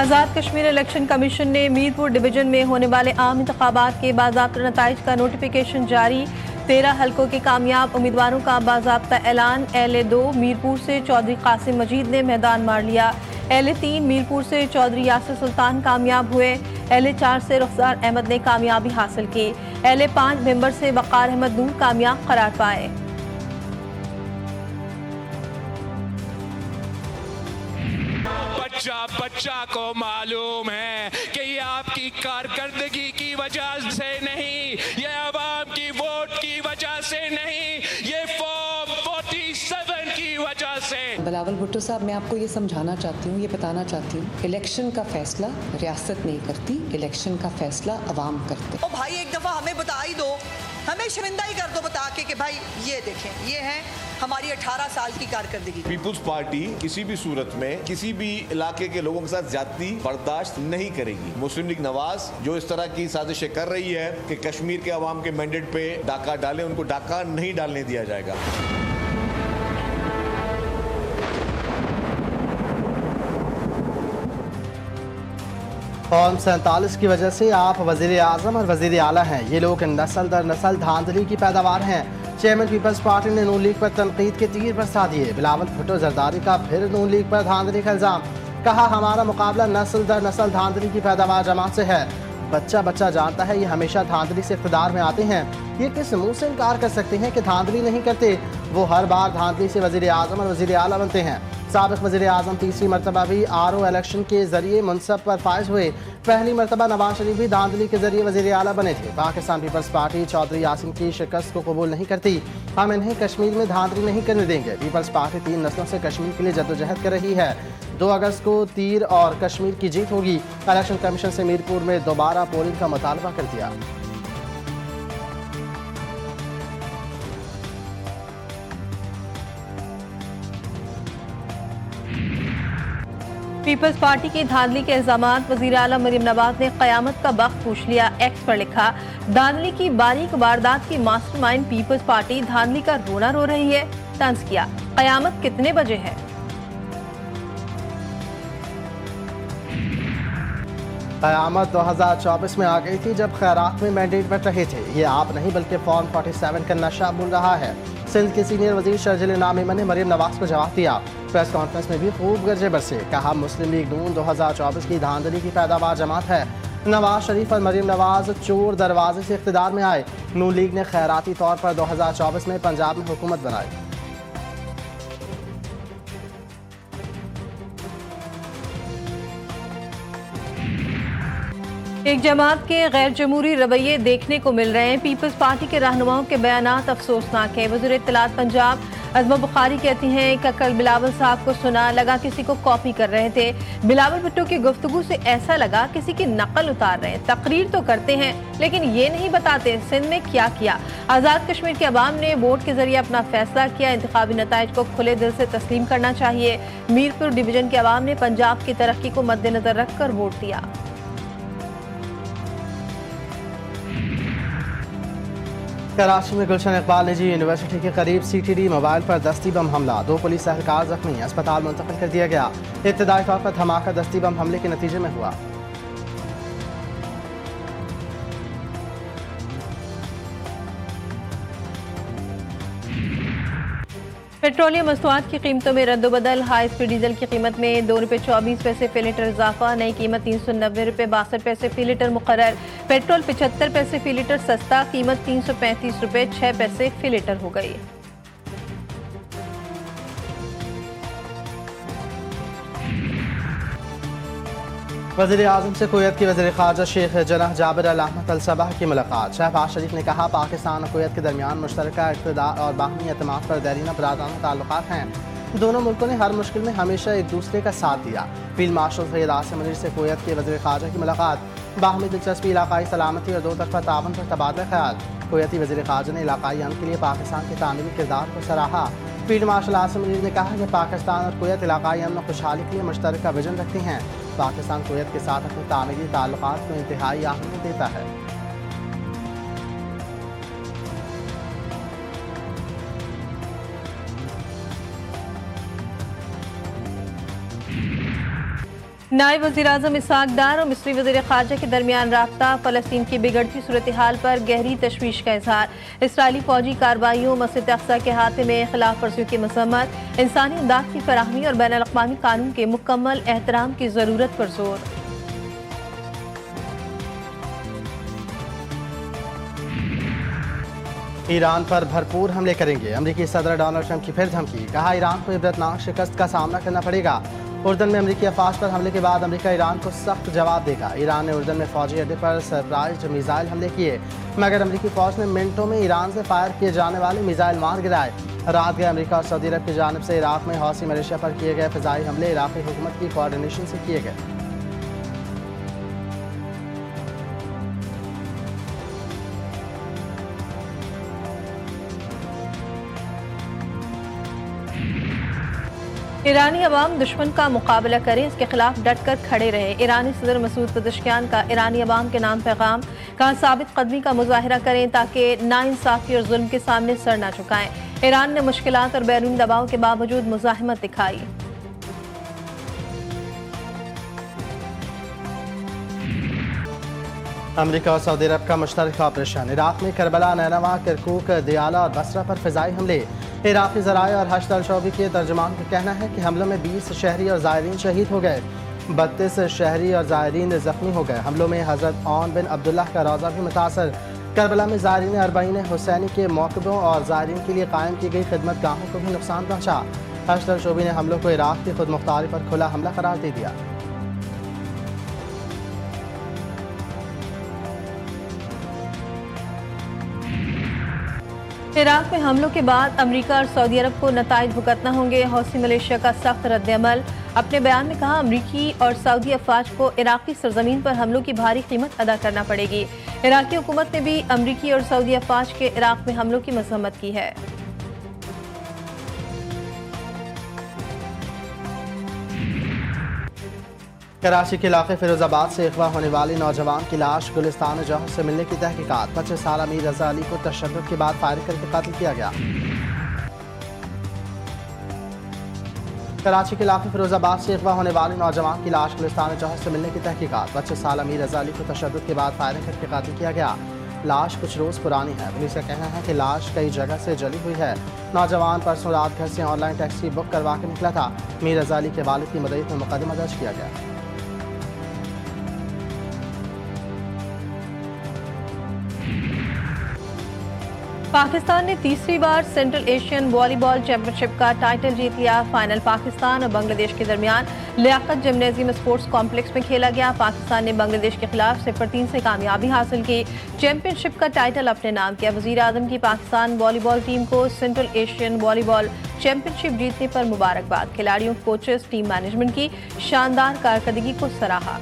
Azad Kashmir election commission ने Mirpur division में होने वाले आम इंतखाबात के बाज़ाब्ता नताइज का नोटिफिकेशन जारी। 13 हल्कों के कामयाब उम्मीदवारों का बाज़ाब्ता ऐलान। LA2 मीरपुर से चौधरी कासिम मजीद ने मैदान मार लिया। LA3 मीरपुर से चौधरी यासिर सुल्तान कामयाब हुए। LA4 से रुखसार अहमद ने कामयाबी हासिल की। LA5 मेंबर से वक़ार अहमद नूर कामयाब करार पाए। बच्चा को मालूम है कि ये आपकी कारकर्दगी की वजह से नहीं, ये आवाम की वोट की वजह से नहीं, ये फॉर्म 47 की वजह से। बिलावल भुट्टो साहब, मैं आपको ये समझाना चाहती हूँ, ये बताना चाहती हूँ, इलेक्शन का फैसला रियासत नहीं करती, इलेक्शन का फैसला अवाम करते। ओ भाई, एक दफ़ा हमें बता ही दो, हमें शर्मिंदा ही कर दो बता के कि भाई ये देखें, ये है हमारी 18 साल की कारकर्दगी। पीपुल्स पार्टी किसी भी सूरत में किसी भी इलाके के लोगों के साथ ज्यादती बर्दाश्त नहीं करेगी। मुस्लिम लीग नवाज जो इस तरह की साजिशें कर रही है कि कश्मीर के अवाम के मैंडेट पे डाका डालें, उनको डाका नहीं डालने दिया जाएगा। फॉर्म 47 की वजह से आप वजीर आजम और वजीर आला हैं। ये लोग नस्ल दर नस्ल धांधली की पैदावार हैं। चेयरमैन पीपल्स पार्टी ने नून लीग पर तनकीद के तीर बरसा दिए। बिलावल भुट्टो जरदारी का फिर नून लीग पर धांधली का इल्जाम। कहा हमारा मुकाबला नस्ल दर नस्ल धांधली की पैदावार जमात से है। बच्चा बच्चा जानता है ये हमेशा धांधली से इख्तिदार में आते हैं। ये किस मुंह से इनकार कर सकते हैं कि धांधली नहीं करते। वो हर बार धांधली से वजीर आजम और वजीर आला बनते हैं। साबिक़ वज़ीर आज़म तीसरी मरतबा भी RO इलेक्शन के जरिए मनसब पर फायज हुए। पहली मरतबा नवाज शरीफ भी धांधली के जरिए वज़ीर आला बने थे। पाकिस्तान पीपल्स पार्टी चौधरी यासिन की शिकस्त को कबूल नहीं करती। हम इन्हें कश्मीर में धांधली नहीं करने देंगे। पीपल्स पार्टी 3 नस्लों से कश्मीर के लिए जद्दोजहद कर रही है। 2 अगस्त को तीर और कश्मीर की जीत होगी। इलेक्शन कमीशन से मीरपुर में दोबारा पोलिंग का मुतालबा कर दिया। पीपल्स पार्टी की धांधली के इल्जामात। वज़ीर आला मरियम नवाज ने क़यामत का वक्त पूछ लिया। एक्स पर लिखा, धांधली की बारीक वारदात की मास्टरमाइंड पीपल्स पार्टी धांधली का रोना रो रही है। तंज किया, क़यामत कितने बजे है? क़यामत 2024 में आ गई थी जब खैरात में मैंडेट बट रहे थे। ये आप नहीं बल्कि फॉर्म 47 का नशा बोल रहा है। सिंध के सीनियर वजीर शर्जिल इनाम ने मरियम नवाज को जवाब दिया। प्रेस कॉन्फ्रेंस में भी खूब गरजे बरसे। कहा मुस्लिम लीग नून 2024 की धांधली की पैदावार जमात है। नवाज शरीफ और मरियम नवाज चोर दरवाजे से इख्तिदार में आए। नून लीग ने खैराती तौर पर 2024 में पंजाब में हुकूमत बनाई। एक जमात के गैर जमहूरी रवैये देखने को मिल रहे हैं। पीपल्स पार्टी के रहनुमाओं के बयानात अफसोसनाक है। वज़ीर इत्तलात पंजाब अज़मा बुखारी कहती हैं कि कल बिलावल साहब को सुना, लगा किसी को कॉपी कर रहे थे। बिलावल भुट्टो की गुफ्तगू से ऐसा लगा किसी की नकल उतार रहे हैं। तकरीर तो करते हैं लेकिन ये नहीं बताते सिंध में क्या किया। आज़ाद कश्मीर के अवाम ने वोट के जरिए अपना फैसला किया। इंतखाबी नताइज को खुले दिल से तस्लीम करना चाहिए। मीरपुर डिवीजन के अवाम ने पंजाब की तरक्की को मद्देनजर रखकर वोट दिया। कराची में गुलशन इकबाल निजी यूनिवर्सिटी के करीब CTD मोबाइल पर दस्ती बम हमला। 2 पुलिस एहलकार जख्मी, अस्पताल मुंतकिल कर दिया गया। इब्तदाई तौर पर धमाका दस्ती बम हमले के नतीजे में हुआ। पेट्रोलियम मस्तूआत की कीमतों में रद्दोबदल। हाई स्पीड डीजल की कीमत में ₹2.24 फी लीटर इजाफा। नई कीमत ₹390.62 फी लीटर मुकर्रर। पेट्रोल 75 पैसे फी लीटर सस्ता। कीमत ₹335.06 फी लीटर हो गई। वज़ीर आज़म से कुवैत के वज़ीर ख़ारजा शेख जनाह जाबिर अल अहमद अल सबह की मुलाकात। शहबाज शरीफ ने कहा पाकिस्तान और कुवैत के दरमियान मुश्तरका इक़्तिदार और बाहमी एतमाद पर देरीना बरादाना ताल्लुकात हैं। दोनों मुल्कों ने हर मुश्किल में हमेशा एक दूसरे का साथ दिया। फील्ड मार्शल सैयद आसिम मुनीर से कुवैत के वज़ीर ख़ारजा की मुलाकात। बाहमी दिलचस्पी, इलाकाई सलामती और 2 तरफ़ा ताउन पर तबादला ख्याल। कुवैती वज़ीर ख़ारजा ने इलाकाई अमन के लिए पाकिस्तान के तामीरी किरदार को सराहा। फील्ड मार्शल आसिम मुनीर ने कहा कि पाकिस्तान और कुवैत इलाकाई अमन और खुशहाली के लिए मुश्तरका विजन रखते हैं। पाकिस्तान कुवैत के साथ अपने तामीरी ताल्लुकात को इंतहाई अहमियत देता है। नायब वज़ीर-ए-आज़म इसहाक डार और मिस्री वज़ीर ख़ारजा के दरमियान राब्ता, फ़लस्तीन की बिगड़ती सूरत हाल पर गहरी तशवीश का इजहार, इसराइली फ़ौजी कार्रवाइयों, मस्जिद अक़सा के हाथे में खिलाफ वर्जियों की मज़म्मत, इंसानी इमदाद की फराहमी और बैनुल-अक़वामी कानून के मुकम्मल एहतराम की ज़रूरत पर जोर। ईरान पर भरपूर हमले करेंगे, अमरीकी सदर डोनाल्ड ट्रंप की फिर धमकी, कहा ईरान को इबरतनाक शिकस्त का सामना करना पड़ेगा। उर्दन में अमरीकी अफवाज पर हमले के बाद अमरीका ईरान को सख्त जवाब देगा। ईरान ने उर्दन में फौजी अड्डे पर सरप्राइज मिसाइल हमले किए, मगर अमरीकी फौज ने मिनटों में ईरान से फायर किए जाने वाले मिसाइल मार गिराए। रात गए अमरीका और सऊदी अरब की जानिब से इराक में हौसी मलेशिया पर किए गए फ़िज़ाई हमले इराक़ी हुकूमत की कोऑर्डिनेशन से किए गए। ईरानी अवाम दुश्मन का मुकाबला करें, इसके खिलाफ डट कर खड़े रहे। ईरानी सदर मसूद पज़ेश्कियान का ईरानी अवाम के नाम पैगाम, कहा साबित कदमी का मुजाहिरा करें ताकि नाइंसाफी और जुल्म के सामने सर न झुकाएं। ईरान ने मुश्किलात और बैरूनी दबाव के बावजूद मुजाहिमत दिखाई। अमरीका और सऊदी अरब का मुश्तरका ऑपरेशन, इराक में करबला, नैनवा, किरकुक, दियाला और बसरा पर फ़िज़ाई हमले। इराक़ी ज़राए और हश्द अल-शौबी के तर्जुमान का कहना है कि हमलों में 20 शहरी और ज़ायरीन शहीद हो गए, 32 शहरी और ज़ायरीन ज़ख्मी हो गए। हमलों में हज़रत औन बिन अब्दुल्लाह का रोज़ा भी मुतासर। करबला में ज़ायरीन अरबाईन हुसैनी के मौक़िबों और ज़ायरीन के लिए कायम की गई खिदमत गाहों को भी नुकसान पहुँचा। हश्द अल-शौबी ने हमलों को इराक़ की खुद मुख्तारी पर खुला हमला करार दे दिया। इराक में हमलों के बाद अमरीका और सऊदी अरब को नताइज भुगतना होंगे, हौसी मलेशिया का सख्त रद्द-ए-अमल। अपने बयान में कहा अमरीकी और सऊदी अफवाज को इराकी सरजमीन पर हमलों की भारी कीमत अदा करना पड़ेगी। इराकी हुकूमत ने भी अमरीकी और सऊदी अफवाज के इराक में हमलों की मजम्मत की है। कराची के इलाके फिरोजाबाद से अगवा होने वाली नौजवान की लाश गुलिस्तान जौहर से मिलने की तहकीकात। 25 साल अमीर रजा अली को तशद्दुद के बाद फायरिंग करके कत्ल किया गया। कराची के इलाके फिरोजाबाद से अगवा होने वाली नौजवान की लाश गुलिस्तान जौहर से मिलने की तहकीकात। 25 साल अमीर रजा अली को तशद्दुद के बाद फायरिंग करके कत्ल किया गया। लाश कुछ रोज़ पुरानी है। पुलिस का कहना है कि लाश कई जगह से जली हुई है। नौजवान परसों रात घर से ऑनलाइन टैक्सी बुक करवा के निकला था। मीर रजा अली के वालिद की मदद में मुकदमा दर्ज किया गया। पाकिस्तान ने तीसरी बार सेंट्रल एशियन वॉलीबॉल चैंपियनशिप का टाइटल जीत लिया। फाइनल पाकिस्तान और बांग्लादेश के दरमियान लियाकत जिम्नेजियम स्पोर्ट्स कॉम्प्लेक्स में खेला गया। पाकिस्तान ने बांग्लादेश के खिलाफ 0-3 से कामयाबी हासिल की, चैंपियनशिप का टाइटल अपने नाम किया। वज़ीर-ए-आज़म की पाकिस्तान वॉलीबॉल टीम को सेंट्रल एशियन वॉलीबॉल चैंपियनशिप जीतने पर मुबारकबाद। खिलाड़ियों, कोचेस, टीम मैनेजमेंट की शानदार कारकर्दगी को सराहा।